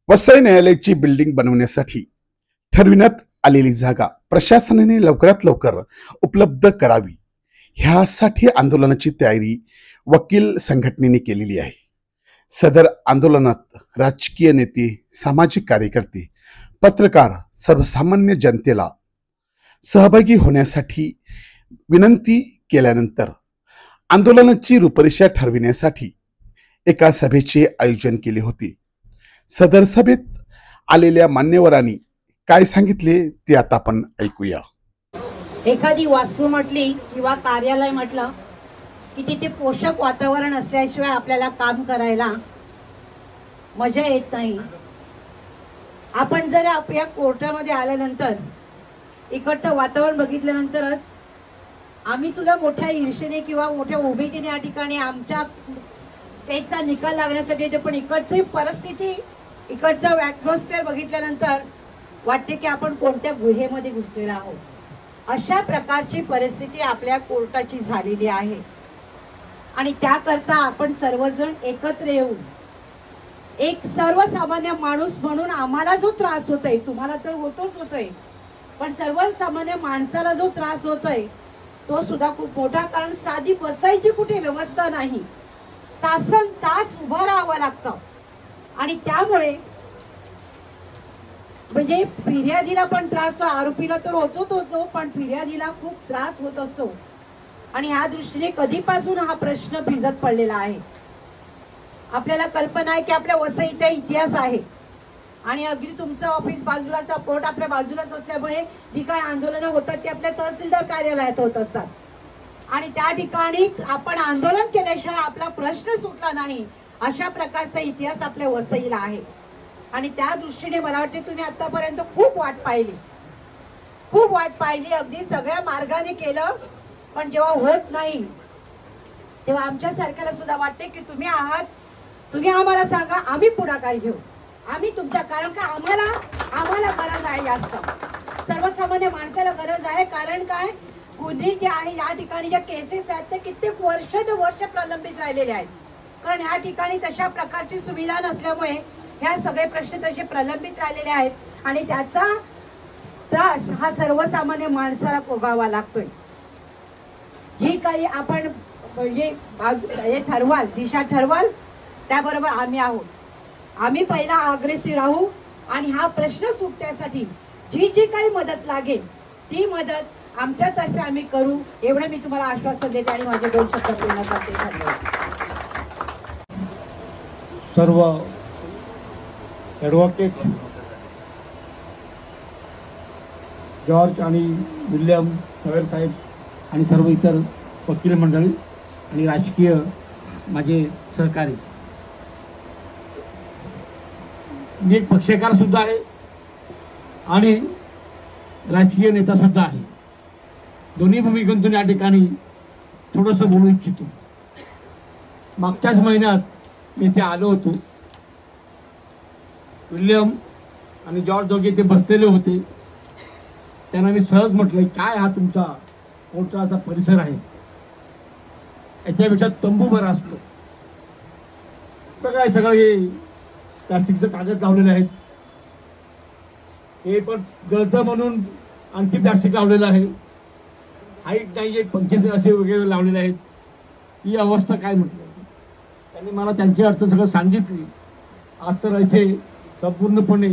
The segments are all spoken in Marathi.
वसई न्यायालयाची बिल्डिंग बनवण्यासाठी ठरविण्यात आलेली जागा प्रशासनाने लवकरात लवकर उपलब्ध करावी, ह्यासाठी आंदोलनाची तयारी वकील संघटनेने केलेली आहे. सदर आंदोलनात राजकीय नेते, सामाजिक कार्यकर्ते, पत्रकार, सर्वसामान्य जनतेला सहभागी होण्यासाठी विनंती केल्यानंतर आंदोलनाची रूपरेषा ठरविण्यासाठी एका सभेचे आयोजन केले होते. सदर सभेत आलेल्या मान्यवरांनी काय सांगितले ते आता आपण ऐकूया. एखादी वास्तू म्हटली किंवा कार्यालय म्हटलं की तिथे पोषक वातावरण असल्याशिवाय आपल्याला काम करायला मजा येत नाही. आपण जर आपल्या कोर्टामध्ये आल्यानंतर इकडचं वातावरण बघितल्यानंतरच आम्ही सुद्धा मोठ्या ईर्षेने किंवा मोठ्या उमेदीने या ठिकाणी आमच्या केसचा निकाल लागण्यासाठी येतो. पण इकडची परिस्थिती, इकडचं ॲटमॉस्फिअर बघितल्यानंतर वाटते की आपण कोणत्या गुहेमध्ये घुसलेलो आहोत. अशा प्रकारची परिस्थिती आपल्या कोर्टाची झालेली आहे आणि त्याकरता आपण सर्वजण एकत्र येऊन एक सर्वसामान्य माणूस म्हणून आम्हाला जो त्रास होतोय, तुम्हाला तर होतोय, पण सर्वसामान्य माणसाला जो त्रास होतोय तो सुद्धा खूप मोठा. कारण साधी बसायची कुठे व्यवस्था नाही, तासन तास उभं राहावं लागतं आणि त्यामुळे म्हणजे फिर्यादीला पण त्रास होतो, आरोपीला तर होतो, पण फिर्यादीला खूप त्रास होत असतो. आणि ह्या दृष्टीने कधीपासून हा प्रश्न भिजत पडलेला आहे. आपल्याला कल्पना आहे की आपल्या वसईचा इतिहास आहे आणि अगदी तुमचं ऑफिस बाजूलाचा, कोर्ट आपल्या बाजूलाच असल्यामुळे जी काही आंदोलनं होतात ती आपल्या तहसीलदार कार्यालयात होत असतात आणि त्या ठिकाणी आपण आंदोलन केल्याशिवाय आपला प्रश्न सुटला नाही, अशा प्रकारचा इतिहास आपल्या वसईला आहे. आणि त्या दृष्टीने मला वाटते तुम्ही आतापर्यंत खूप वाट पाहिली, अगदी सगळ्या मार्गाने केलं, पण जेव्हा होत नाही तेव्हा आमच्या सारख्याला सुद्धा वाटते की तुम्ही आहात, तुम्ही आम्हाला सांगा, आम्ही पुढाकार घेऊ, आम्ही तुमच्या, कारण का आम्हाला गरज आहे, जास्त सर्वसामान्य माणसाला गरज आहे. कारण काय, गुन्हे जे आहे या ठिकाणी ज्या केसेस आहेत ते कित्येक वर्ष प्रलंबित राहिलेले आहेत. कारण या ठिकाणी तशा प्रकारची सुविधा नसल्यामुळे ह्या सगळे प्रश्न तसे प्रलंबित राहिलेले आहेत आणि त्याचा त्रास हा सर्वसामान्य माणसाला भोगावा लागतोय. जी काही आपण म्हणजे हे ठरवाल, दिशा ठरवाल, त्याबरोबर आम्ही आहोत. आम्ही पहिला अग्रेसिव्ह राहू आणि हा प्रश्न सुटण्यासाठी जी काही मदत लागेल ती मदत आमच्यातर्फे आम्ही करू, एवढं मी तुम्हाला आश्वासन देते आणि माझे 2 शब्द पूर्ण करते. सर्व ॲडव्होकेट जॉर्ज आणि विल्यम सवेर साहेब आणि सर्व इतर वकील मंडळी आणि राजकीय माझे सहकारी, मी एक पक्षकार सुद्धा आहे आणि राजकीय नेता सुद्धा आहे. दोन्ही भूमिकेतून या ठिकाणी थोडंसं बोलू इच्छितो. मागच्याच महिन्यात मी इथे आलो होतो. विल्यम आणि जॉर्ज दोघे ते बसलेले होते. त्यांना मी सहज म्हटलं, काय हा तुमचा कोर्टाचा परिसर आहे, याच्यापेक्षा तंबू बरा असतो. काय सगळं हे प्लास्टिकचं कागद लावलेले आहेत, हे पण गळतं म्हणून आणखी प्लास्टिक लावलेलं आहे, हाईट नाही, पंखे असे वगैरे लावलेले आहेत. ही अवस्था काय म्हटलं. त्यांनी मला त्यांची अर्थ सगळं सांगितली. आज तर इथे संपूर्णपणे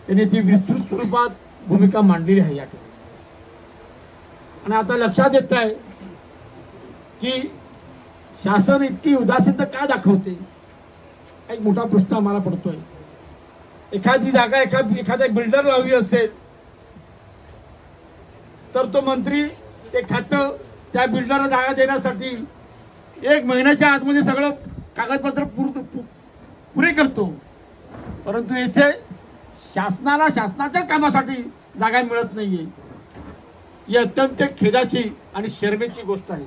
त्यांनी ती विस्तृत स्वरूपात भूमिका मांडलेली आहे या ठिकाणी. आणि आता लक्षात येत आहे की शासन इतकी उदासीनता का दाखवते. एक मोठा प्रश्न आम्हाला पडतोय. एखादी जागा एखादा बिल्डर लावली असेल तर तो मंत्री ते खातं त्या बिल्डरला जागा देण्यासाठी 1 महिन्याच्या आतमध्ये सगळं कागदपत्र पुरे करतो. परंतु येथे शासनाला शासनाच्या कामासाठी जागा मिळत नाहीये. ही अत्यंत खेदाची आणि शरमेची गोष्ट आहे.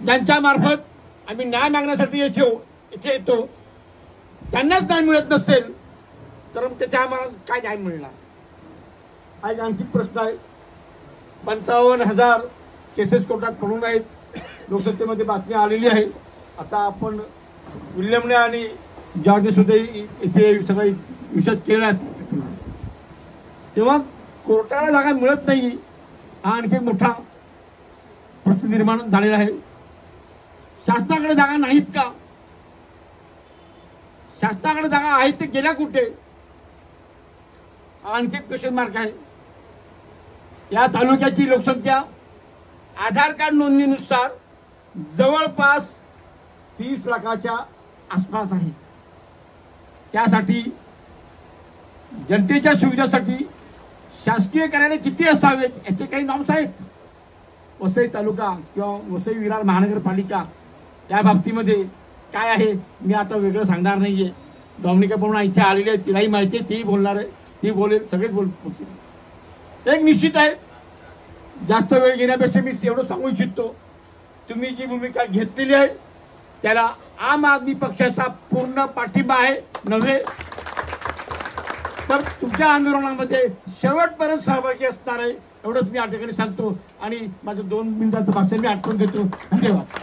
ज्यांच्या मार्फत आम्ही न्याय मागण्यासाठी इथे येतो त्यांनाच न्याय मिळत नसेल तर त्याच्या आम्हाला काय न्याय मिळणार. हा एक आणखी प्रश्न आहे. 55,000 केसेस कोर्टात पडून आहेत. लोकसत्तेमध्ये बातमी आलेली आहे. आता आपण विल्यमने आणि ज्यावेळी सुद्धा इथे सगळं विषद केला, तेव्हा कोर्टाला जागा मिळत नाही हा आणखी मोठा प्रश्न निर्माण झालेला आहे. शासनाकडे जागा नाहीत का? शासनाकडे जागा आहेत ते गेल्या कुठे? आणखी क्वेश्चन मार्क आहे. या तालुक्याची लोकसंख्या आधार कार्ड नोंदणीनुसार जवळपास 30 लाखाच्या आसपास आहे. त्यासाठी जनतेच्या सुविधेसाठी शासकीय कार्यालय किती असावेत याचे काही नॉर्म्स आहेत. वसई तालुका किंवा वसई विरार महानगरपालिका या बाबतीमध्ये काय आहे मी आता वेगळं सांगणार नाहीये. डॉमिनिका पवना इथे आलेली आहे, तिलाही माहिती आहे, तीही बोलणार आहे, ती बोलेल, सगळेच बोलतील. एक निश्चित आहे, जास्त वेळ घेण्यापेक्षा मी एवढं सांगू इच्छितो, तुम्ही जी भूमिका घेतलेली आहे त्याला आम आदमी पक्षाचा पूर्ण पाठिंबा आहे. नव्हे तर तुमच्या आंदोलनामध्ये शेवटपर्यंत सहभागी असणार आहे एवढंच मी या ठिकाणी सांगतो आणि माझं 2 मिनिटाचं भाषण मी आठवण देतो. धन्यवाद.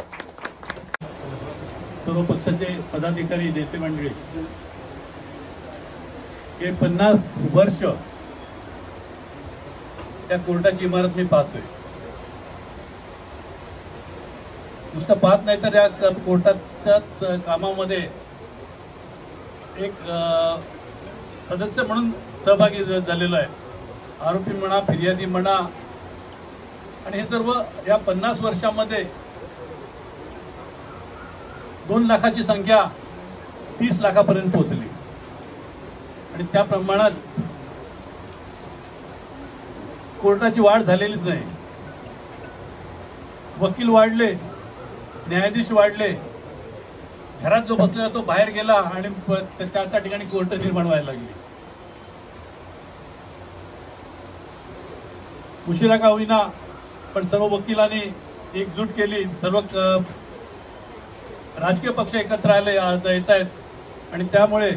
सर्व पक्षाचे पदाधिकारी, नेते मंडळी, हे 50 वर्ष त्या कोर्टाची इमारत मी पाहतोय. नुसतं पाहत नाही तर या कोर्टाच्याच कामामध्ये एक सदस्य म्हणून सहभागी झालेलो आहे. आरोपी म्हणा, फिर्यादी म्हणा, आणि हे सर्व या 50 वर्षामध्ये 2 लाखाची संख्या 30 लाखापर्यंत पोहोचली आणि त्या प्रमाणात कोर्टाची वाढ झालेलीच नाही. वकील वाढले, न्यायाधीश वाढले, घरात जो बसलेला तो बाहेर गेला आणि त्या ठिकाणी कोर्ट निर्माण व्हायला लागली. उशिरा का होईना पण सर्व वकिलांनी एकजूट केली, सर्व राजकीय पक्ष एकत्र आले येत आहेत आणि त्यामुळे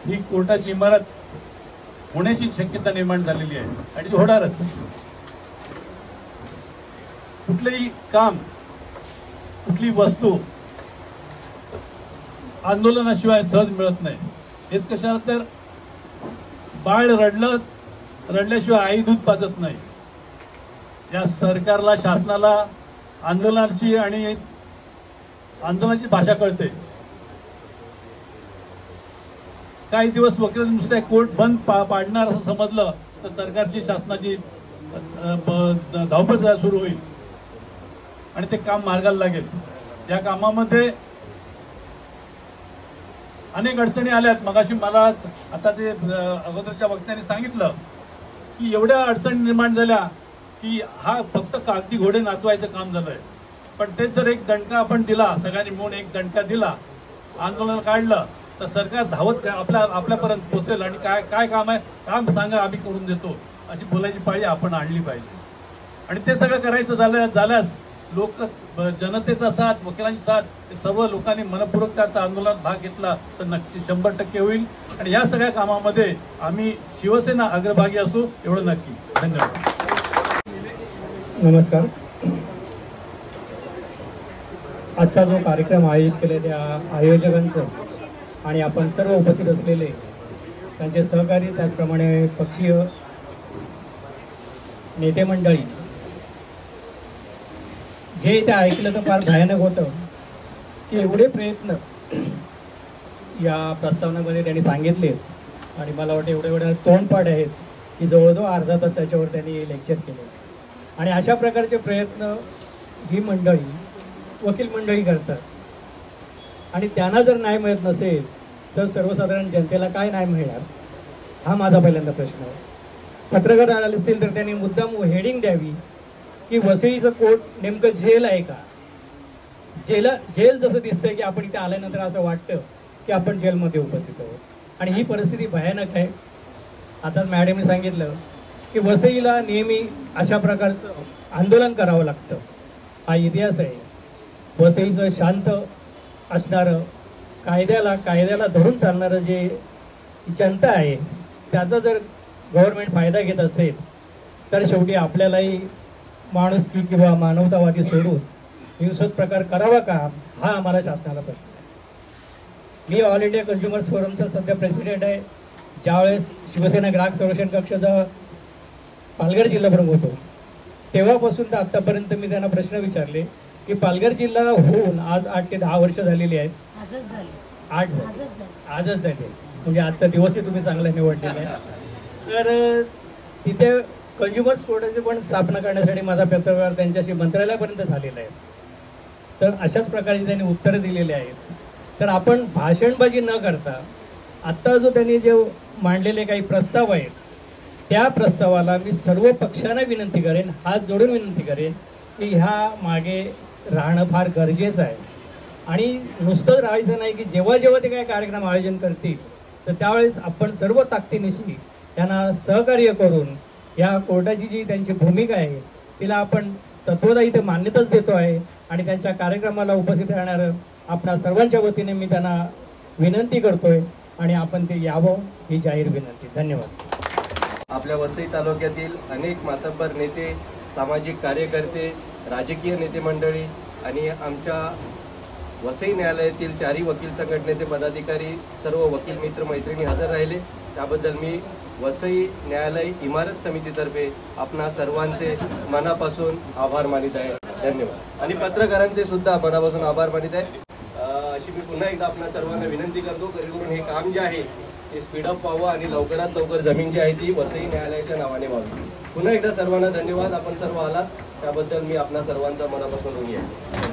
ही कोर्टाची इमारत होण्याची शक्यता निर्माण झालेली आहे आणि ती होणारच. कुठलेही काम, कुठली वस्तू आंदोलनाशिवाय सहज मिळत नाही. हेच कशाला तर बाळ रडल्याशिवाय आई दूध पाजत नाही. या सरकारला, शासनाला आंदोलनाची आणि आंदोलनाची भाषा कळते. काही दिवस वकील नुसते कोर्ट बंद पाडणार असं समजलं तर सरकारची, शासनाची धावपळ सुरू होईल आणि ते काम मार्गाला लागेल. या कामामध्ये अनेक अडचणी आल्यात. मगाशी मला आता ते अगोदरच्या वक्त्यांनी सांगितलं की एवढ्या अडचणी निर्माण झाल्या की हा फक्त कागदी घोडे नाचवायचं काम झालंय. पण तेच जर एक दणका आपण दिला, सगळ्यांनी मिळून एक दणका दिला, आंदोलन काढलं तर सरकार धावत आपल्यापर्यंत पोहोचेल आणि काय काम आहे, काम सांगा, आम्ही करून देतो, अशी बोलायची पाळी आपण आणली पाहिजे. आणि ते सगळं करायचं झाल्यास लोक, जनतेचा साथ, वकिलांची साथ, हे सर्व लोकांनी मनपूर्वक त्यात आंदोलनात भाग घेतला तर नक्की 100% होईल. आणि या सगळ्या कामामध्ये आम्ही शिवसेना अग्रभागी असू एवढं नक्की. धन्यवाद. नमस्कार. आजचा जो कार्यक्रम आयोजित केला त्या आयोजकांचं आणि आपण सर्व उपस्थित असलेले त्यांचे सहकारी, त्याचप्रमाणे पक्षीय नेते मंडळी, जे इथे ऐकलं तर फार भयानक होतं की एवढे प्रयत्न या प्रस्तावनेमध्ये त्यांनी सांगितले आणि मला वाटतं एवढे तोंडपाठ आहेत की जवळजवळ अर्धा तास त्याच्यावर त्यांनी लेक्चर केले. आणि अशा प्रकारचे प्रयत्न ही मंडळी, वकील मंडळी करतात आणि त्यांना जर न्याय मिळत नसेल तर सर्वसाधारण जनतेला काय न्याय मिळणार, हा माझा पहिल्यांदा प्रश्न आहे. पत्रकार आले असतील तर त्यांनी मुद्दाम हेडिंग द्यावी की वसईचं कोर्ट नेमकं जेल आहे का. जेल जसं दिसतंय की आपण इथे आल्यानंतर असं वाटतं की आपण जेलमध्ये उपस्थित आहोत आणि ही परिस्थिती भयानक आहे. आता मॅडमने सांगितलं की वसईला नेहमी अशा प्रकारचं आंदोलन करावं लागतं. हा इतिहास आहे. वसईचं शांत असणारं, कायद्याला धरून चालणारं जे जनता आहे त्याचा जर गव्हर्नमेंट फायदा घेत असेल तर शेवटी आपल्यालाही माणुसकी किंवा मानवतावादी सोडून हिंसक प्रकार करावा का, हा आम्हाला शासनाला प्रश्न आहे. मी ऑल इंडिया कन्झ्युमर्स फोरमचा सध्या प्रेसिडेंट आहे. ज्यावेळेस शिवसेना ग्राहक संरक्षण कक्षाचा पालघर जिल्हा प्रमुख होतो तेव्हापासून तर आत्तापर्यंत मी त्यांना प्रश्न विचारले की पालघर जिल्हा होऊन आज 8 ते 10 वर्ष झालेली आहेत. आजच झाले म्हणजे आजचा दिवसही तुम्ही चांगला निवडलेला आहे. तर तिथे कन्झ्युमर्स कोर्टाची पण स्थापना करण्यासाठी माझा पत्रव्यवहार त्यांच्याशी मंत्रालयापर्यंत झालेला आहे. तर अशाच प्रकारची त्यांनी उत्तरं दिलेली आहेत. तर आपण भाषणबाजी न करता आत्ता जो त्यांनी जे मांडलेले काही प्रस्ताव आहेत त्या प्रस्तावाला मी सर्व पक्षांना विनंती करेन, हात जोडून विनंती करेन की ह्या मागे राहणं फार गरजेचं आहे. आणि नुसतंच राहायचं नाही की जेव्हा जेव्हा ते काही कार्यक्रम आयोजन करतील तर त्यावेळेस आपण सर्व ताकदीनिशी त्यांना सहकार्य करून या कोर्टाची जी त्यांची भूमिका आहे तिला आपण तत्वतः इथे मान्यताच देतो आहे. आणि त्यांच्या कार्यक्रमाला उपस्थित राहणारं आपणा सर्वांच्या वतीने मी त्यांना विनंती करतोय आणि आपण ते यावं ही जाहीर विनंती. धन्यवाद. आपल्या वसई तालुक्यातील अनेक मातब्बर नेते, सामाजिक कार्यकर्ते, राजकीय नेते मंडळी आणि आमच्या वसई न्यायालयातील 4ही वकील संघटनेचे पदाधिकारी, सर्व वकील मित्र मैत्रिणी हजर राहिले. त्याबद्दल मी वसई न्यायालय इमारत समितीतर्फे आपणा सर्वांचे मनापासून आभार मानित आहे. धन्यवाद. आणि पत्रकारांचे सुद्धा मनापासून आभार मानित आहे. अशी मी पुन्हा एकदा आपणा सर्वांना विनंती करतो करून हे काम जे आहे ते स्पीडअप व्हावं आणि लवकरात लवकर जमीन जी आहे ती वसई न्यायालयाच्या नावाने व्हावी. पुन्हा एकदा सर्वांना धन्यवाद. आपण सर्व आलात त्याबद्दल मी आपणा सर्वांचा मनापासून ऋणी आहे.